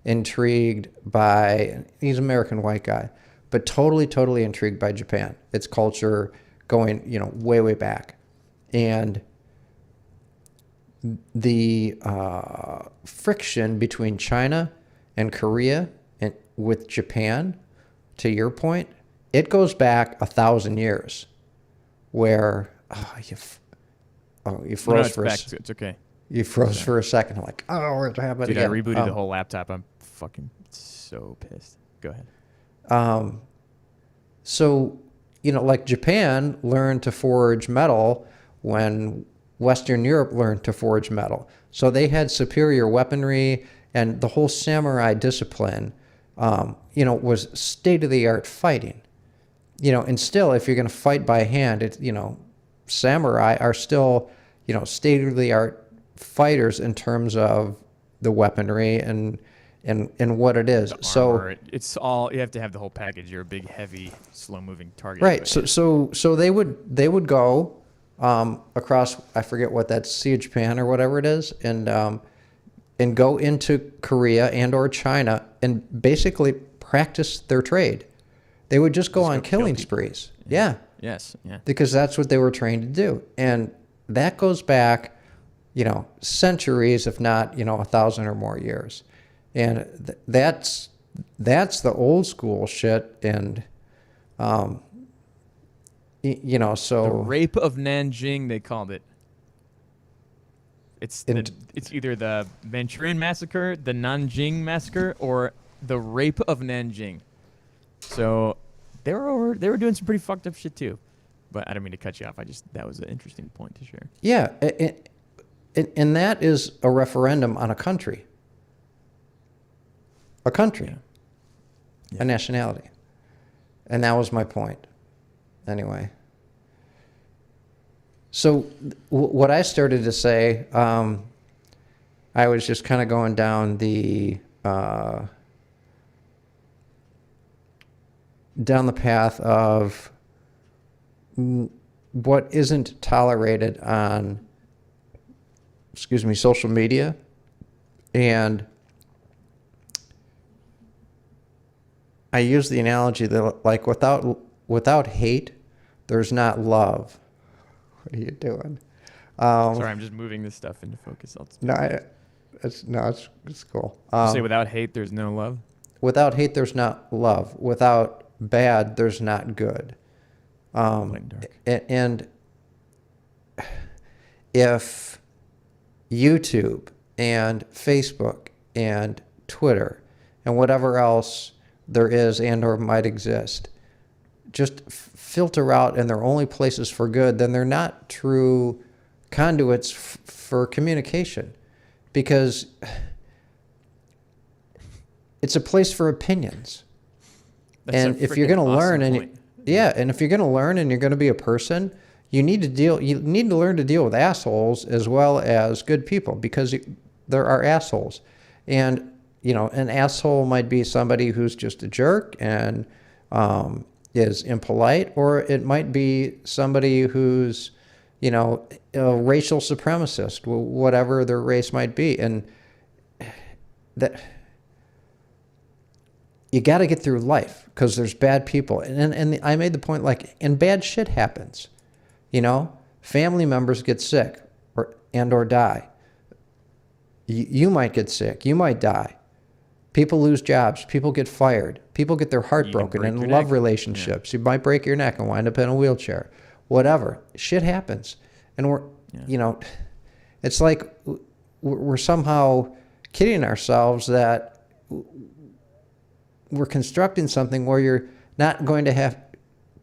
intrigued by, he's an American white guy, but totally intrigued by Japan, its culture going, way, way back. And the friction between China and Korea and with Japan, to your point, it goes back 1,000 years. Where you froze for it's okay. You froze for a second. I'm like, oh, what happened Dude, again? I rebooted the whole laptop. I'm fucking so pissed. Go ahead. So, Japan learned to forge metal when Western Europe learned to forge metal. So they had superior weaponry, and the whole samurai discipline, was state-of-the-art fighting. And still, if you're going to fight by hand, samurai are still, state-of-the-art fighters in terms of the weaponry and what it is. So it's all, you have to have the whole package. You're a big, heavy, slow-moving target. Right. So they would go across, I forget what that Sea of Japan or whatever it is, and go into Korea and or China and basically practice their trade. They would just go on killing sprees. Yeah. Yes. Yeah. Because that's what they were trained to do. And that goes back, centuries, if not, 1,000 or more years. And that's the old school shit. And, so. The rape of Nanjing, they called it. It's either the Manchurian Massacre, the Nanjing Massacre, or the rape of Nanjing. So they were doing some pretty fucked up shit too. But I don't mean to cut you off. That was an interesting point to share. Yeah, and that is a referendum on a country. A country. Yeah. A nationality. And that was my point. Anyway. So what I started to say, I was just kind of going down the path of what isn't tolerated on, social media. And I use the analogy that, like, without hate, there's not love. What are you doing? Sorry, I'm just moving this stuff into focus. It's cool. You say without hate, there's no love? Without hate, there's not love. Without bad, there's not good. Light and dark. And if YouTube and Facebook and Twitter and whatever else there is and or might exist just filter out and they're only places for good, then they're not true conduits for communication, because it's a place for opinions. And if you're going to learn and if you're going to learn and you're going to be a person, you need to learn to deal with assholes as well as good people, because there are assholes. And an asshole might be somebody who's just a jerk and is impolite, or it might be somebody who's a racial supremacist, whatever their race might be. And that you got to get through life because there's bad people. And I made the point, like, and bad shit happens. Family members get sick or die. You might get sick. You might die. People lose jobs. People get fired. People get their heart broken in love relationships. Yeah. You might break your neck and wind up in a wheelchair. Whatever. Shit happens. And it's like we're somehow kidding ourselves that we're constructing something where you're not going to have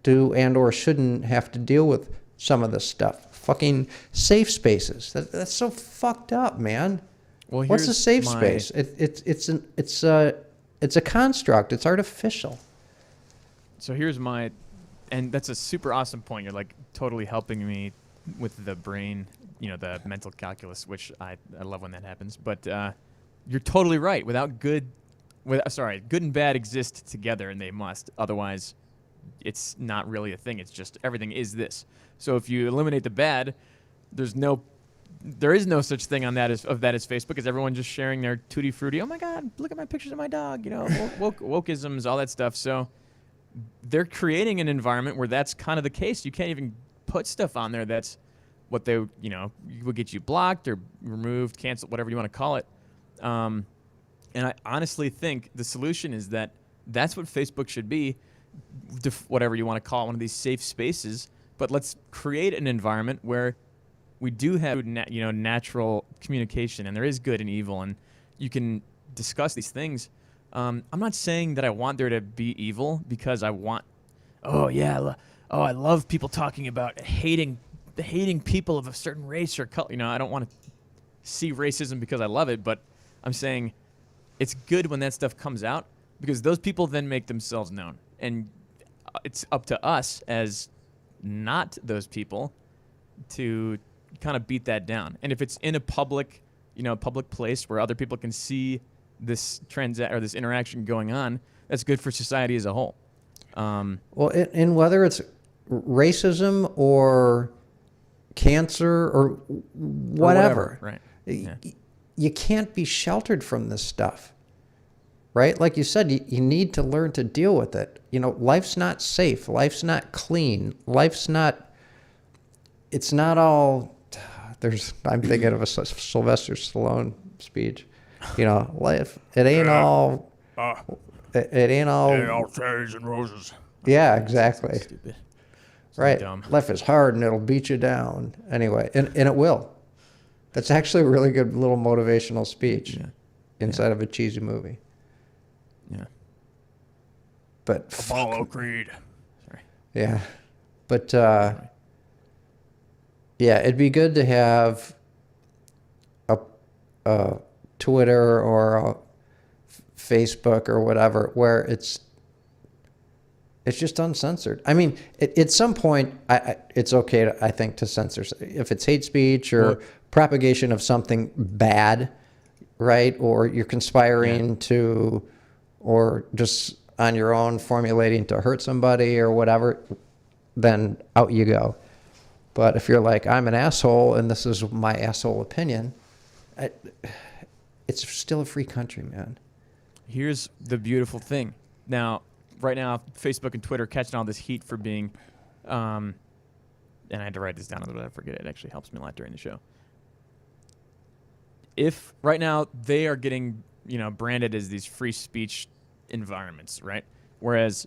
to and or shouldn't have to deal with some of this stuff. Fucking safe spaces. That's so fucked up, man. Well, what's a safe space? It's a construct. It's artificial. So here's and that's a super awesome point. You're like totally helping me with the brain, the mental calculus, which I love when that happens. But you're totally right. Good and bad exist together, and they must. Otherwise, it's not really a thing. It's just everything is this. So if you eliminate the bad, there is no such thing as Facebook, because everyone just sharing their tutti frutti. Oh my God, look at my pictures of my dog. Wokeisms, all that stuff. So they're creating an environment where that's kind of the case. You can't even put stuff on there that's what they will get you blocked or removed, canceled, whatever you want to call it. And I honestly think the solution is that's what Facebook should be, whatever you want to call it, one of these safe spaces. But let's create an environment where we do have natural communication, and there is good and evil, and you can discuss these things. I'm not saying that I want there to be evil because I want, I love people talking about hating people of a certain race or color. I don't want to see racism because I love it, but I'm saying it's good when that stuff comes out, because those people then make themselves known, and it's up to us as not those people to kind of beat that down. And if it's in a public place where other people can see this this interaction going on, that's good for society as a whole. Well, and whether it's racism or cancer or whatever, right? You can't be sheltered from this stuff, right? Like you said, you need to learn to deal with it. Life's not safe. Life's not clean. It's not all. I'm thinking of a Sylvester Stallone speech. Life. It ain't all. It ain't all cherries and roses. Yeah, exactly. That's stupid. Right. Dumb. Life is hard and it'll beat you down. Anyway, and it will. That's actually a really good little motivational speech inside of a cheesy movie. Yeah. But Apollo Creed. Sorry. Yeah. But it'd be good to have a Twitter or a Facebook or whatever where it's just uncensored. I mean, at some point, it's okay, I think, to censor. If it's hate speech or propagation of something bad, right? Or you're conspiring to, or just on your own formulating to hurt somebody or whatever, then out you go. But if you're like, I'm an asshole and this is my asshole opinion, it's still a free country, man. Here's the beautiful thing. Now, right now, Facebook and Twitter are catching all this heat for being, and I had to write this down, otherwise I forget it. It actually helps me a lot during the show. If right now they are getting, branded as these free speech environments, right? Whereas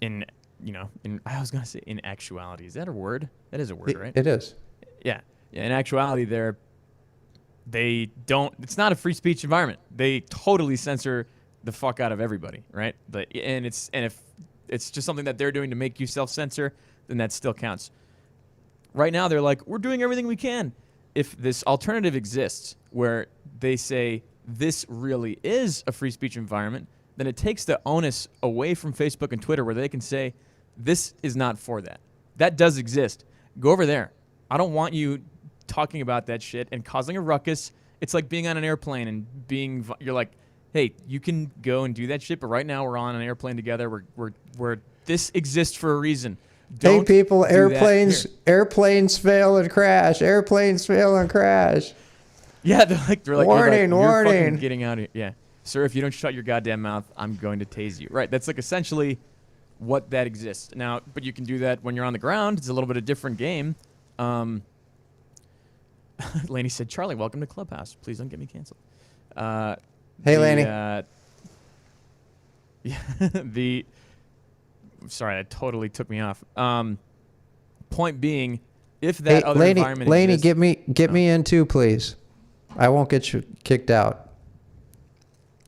in actuality, is that a word? That is a word, right? It is. Yeah. In actuality, they don't. It's not a free speech environment. They totally censor the fuck out of everybody, right? And if it's just something that they're doing to make you self-censor, then that still counts. Right now, they're like, we're doing everything we can. If this alternative exists where they say this really is a free speech environment, then it takes the onus away from Facebook and Twitter where they can say, this is not for that. That does exist. Go over there. I don't want you talking about that shit and causing a ruckus. It's like being on an airplane and you're like, hey, you can go and do that shit, but right now we're on an airplane together. We're this exists for a reason. Don't hey people, do airplanes fail and crash. Airplanes fail and crash. Yeah, they're like warning. you're fucking getting out of here. Yeah. Sir, if you don't shut your goddamn mouth, I'm going to tase you. Right. That's like essentially what that exists. Now, but you can do that when you're on the ground. It's a little bit of a different game. Laney said, Charlie, welcome to Clubhouse. Please don't get me canceled. Hey, Laney. Sorry, that totally took me off. Point being, if that other Laney, environment Laney, exists, get me in too, please. I won't get you kicked out.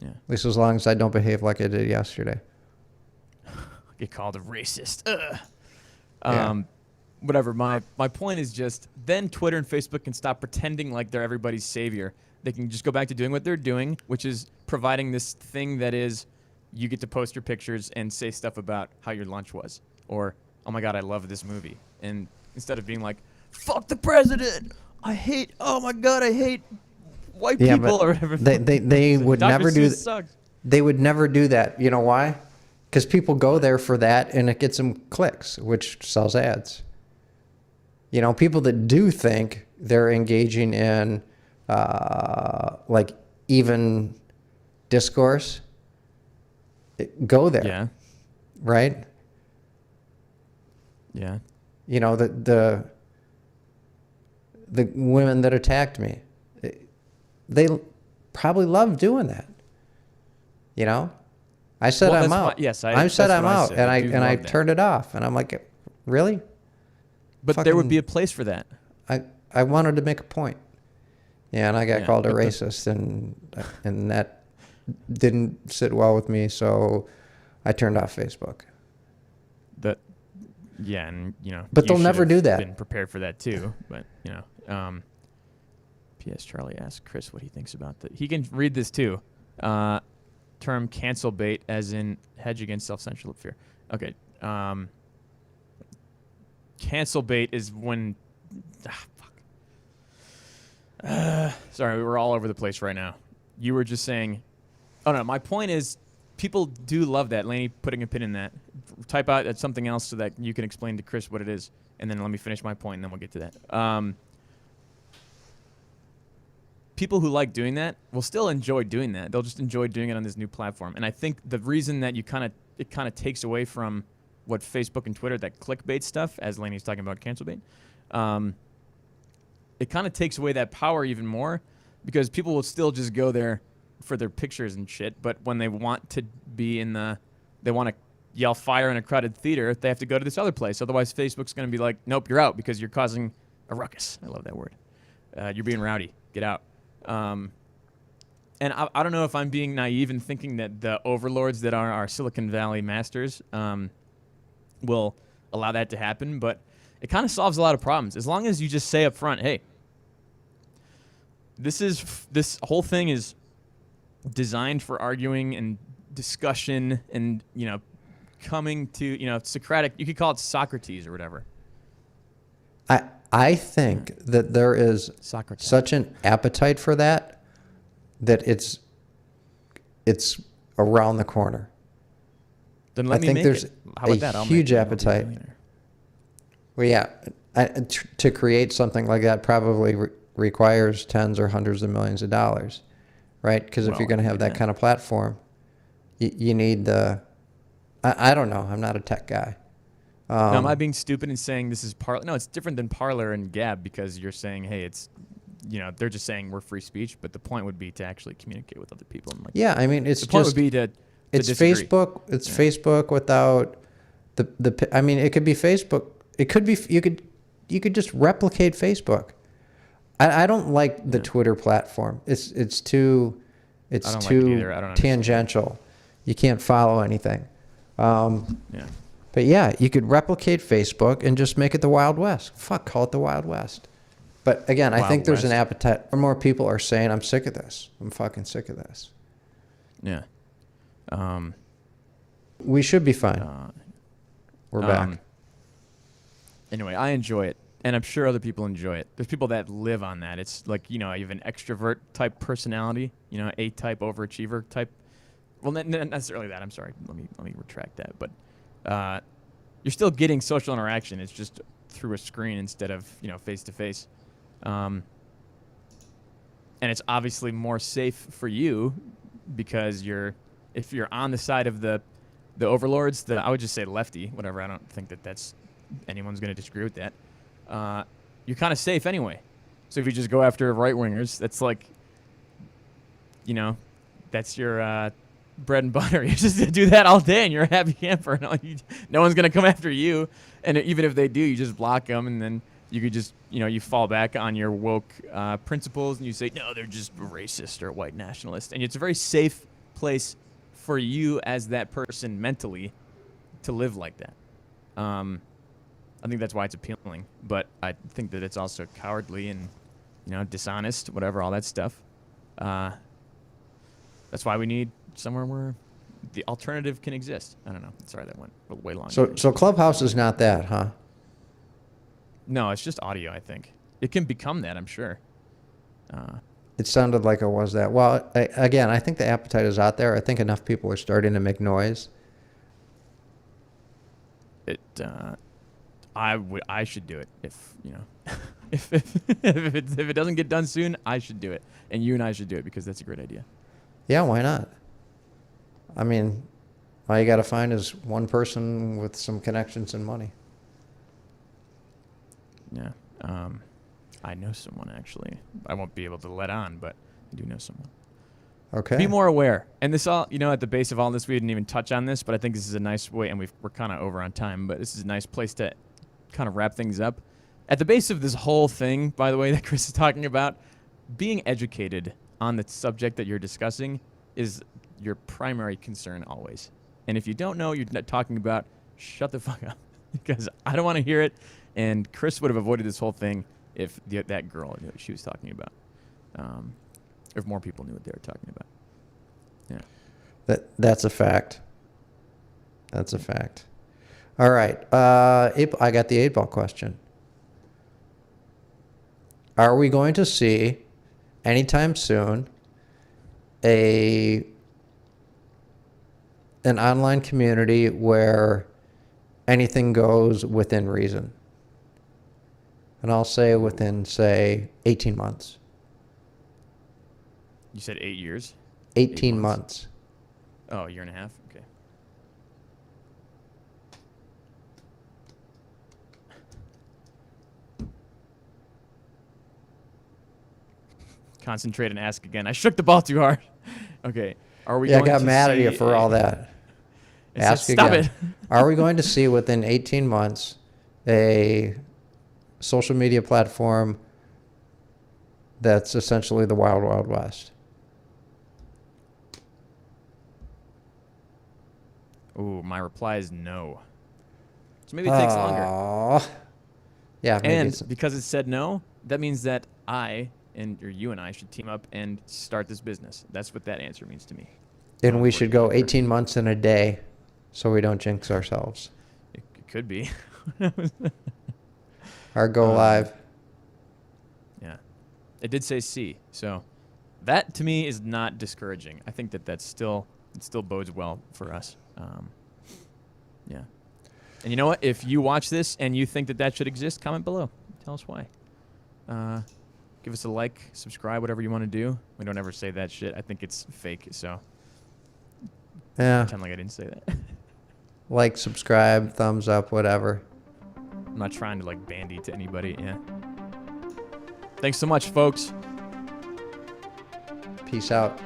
Yeah. At least as long as I don't behave like I did yesterday. Get called a racist. Yeah. Whatever. My point is just then Twitter and Facebook can stop pretending like they're everybody's savior. They can just go back to doing what they're doing, which is providing this thing that is you get to post your pictures and say stuff about how your lunch was. Or, oh my God, I love this movie. And instead of being like, fuck the president. Oh my God, I hate white people or whatever. They would never do that. They would never do that. You know why? Because people go there for that and it gets them clicks, which sells ads. People that do think they're engaging in like even discourse, go there. Yeah. Right? Yeah. The women that attacked me, they probably love doing that. I said I'm out. I said I'm out, and I turned it off, and I'm like, really? But there would be a place for that. I wanted to make a point. Yeah, and I got called a racist, and that didn't sit well with me, so I turned off Facebook. But they'll never do that. Been prepared for that too, but P.S. Charlie asked Chris what he thinks about that. He can read this too. Term cancel bait, as in hedge against self-censorship fear. Okay. Cancel bait is when. Sorry, we were all over the place right now. You were just saying. Oh no, my point is, people do love that. Laney putting a pin in that. Type out something else so that you can explain to Chris what it is, and then let me finish my point, and then we'll get to that. People who like doing that will still enjoy doing that. They'll just enjoy doing it on this new platform. And I think the reason that it kind of takes away from what Facebook and Twitter, that clickbait stuff, as Laney's talking about cancel bait, it kind of takes away that power even more, because people will still just go there for their pictures and shit. But when they want to be they want to yell fire in a crowded theater, they have to go to this other place. Otherwise, Facebook's going to be like, nope, you're out because you're causing a ruckus. I love that word. You're being rowdy. Get out. And I don't know if I'm being naive in thinking that the overlords that are our Silicon Valley masters will allow that to happen, but it kind of solves a lot of problems. As long as you just say up front, hey, this whole thing is designed for arguing and discussion and, coming to, Socratic, you could call it Socrates or whatever. I think that there is such an appetite for that it's around the corner. Then let me think make there's it. How about that? Huge appetite. Well, yeah, To create something like that probably requires tens or hundreds of millions of dollars, right? Because if you're going to have that kind of platform, you need the. I don't know. I'm not a tech guy. Now, am I being stupid in saying this is Parler? No, it's different than Parler and Gab because you're saying, hey, it's, they're just saying we're free speech, but the point would be to actually communicate with other people. And Yeah, I mean, it's the point just would be to it's disagree. Facebook. It's Facebook without the. I mean, it could be Facebook. It could be you could just replicate Facebook. I don't like the Twitter platform. It's too I don't like it either. I don't understand. tangential. You can't follow anything. Yeah. But yeah, you could replicate Facebook and just make it the Wild West. Fuck, call it the Wild West. But again, I think there's an appetite. More people are saying, I'm sick of this. I'm fucking sick of this. Yeah. We should be fine. We're back. Anyway, I enjoy it, and I'm sure other people enjoy it. There's people that live on that. It's like, you have an extrovert type personality, A-type overachiever type. Well, not necessarily that. I'm sorry. Let me retract that. But you're still getting social interaction. It's just through a screen instead of face to face. And it's obviously more safe for you because if you're on the side of the overlords, I would just say lefty, whatever. I don't think that's anyone's going to disagree with that. You're kind of safe anyway. So if you just go after right wingers, that's like, that's your bread and butter. You just do that all day and you're a happy camper. No one's going to come after you. And even if they do, you just block them, and then you could just, you fall back on your woke principles and you say, no, they're just racist or white nationalist. And it's a very safe place for you as that person mentally to live like that. I think that's why it's appealing, but I think that it's also cowardly and, dishonest, whatever, all that stuff. That's why we need somewhere where the alternative can exist. I don't know. Sorry, that went way long. So Clubhouse is not that, huh? No, it's just audio, I think. It can become that, I'm sure. It sounded like it was that. Well, again, I think the appetite is out there. I think enough people are starting to make noise. I should do it if if it doesn't get done soon, I should do it, and you and I should do it because that's a great idea. Yeah, why not? I mean, all you got to find is one person with some connections and money. Yeah, I know someone actually. I won't be able to let on, but I do know someone. Okay. Be more aware, and this all at the base of all this, we didn't even touch on this, but I think this is a nice way, and we're kind of over on time, but this is a nice place to kind of wrap things up. At the base of this whole thing, by the way, that Chris is talking about, being educated on the subject that you're discussing is your primary concern always. And if you don't know what you're talking about, shut the fuck up because I don't want to hear it. And Chris would have avoided this whole thing if that girl knew what she was talking about. If more people knew what they were talking about. Yeah. That's a fact. That's a fact. All right. I got the 8-ball question. Are we going to see anytime soon an online community where anything goes within reason? And I'll say within, 18 months. You said 8 years? 18 months. Oh, a year and a half? Okay. Concentrate and ask again. I shook the ball too hard. Okay. Are we? Yeah, I going got to mad at see you for all that. Ask Stop again. it. Are we going to see within 18 months a social media platform that's essentially the Wild Wild West? Ooh, my reply is no. So maybe it takes longer. Yeah, maybe And because it said no, that means that you and I should team up and start this business. That's what that answer means to me. and we should go 18 months in a day so we don't jinx ourselves. It could be. Our go live. Yeah. It did say C, so that to me is not discouraging. I think that it still bodes well for us. Yeah. And you know what? If you watch this and you think that that should exist, comment below. Tell us why. Give us a like, subscribe, whatever you want to do. We don't ever say that shit. I think it's fake, so Yeah. pretend like I didn't say that. Like, subscribe, thumbs up, whatever. I'm not trying to like bandy to anybody. Yeah. Thanks so much, folks. Peace out.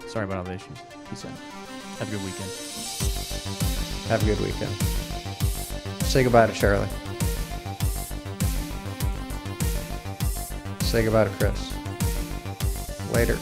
Sorry about all the issues. Peace out. Have a good weekend. Have a good weekend. Say goodbye to Charlie. Say goodbye to Chris. Later.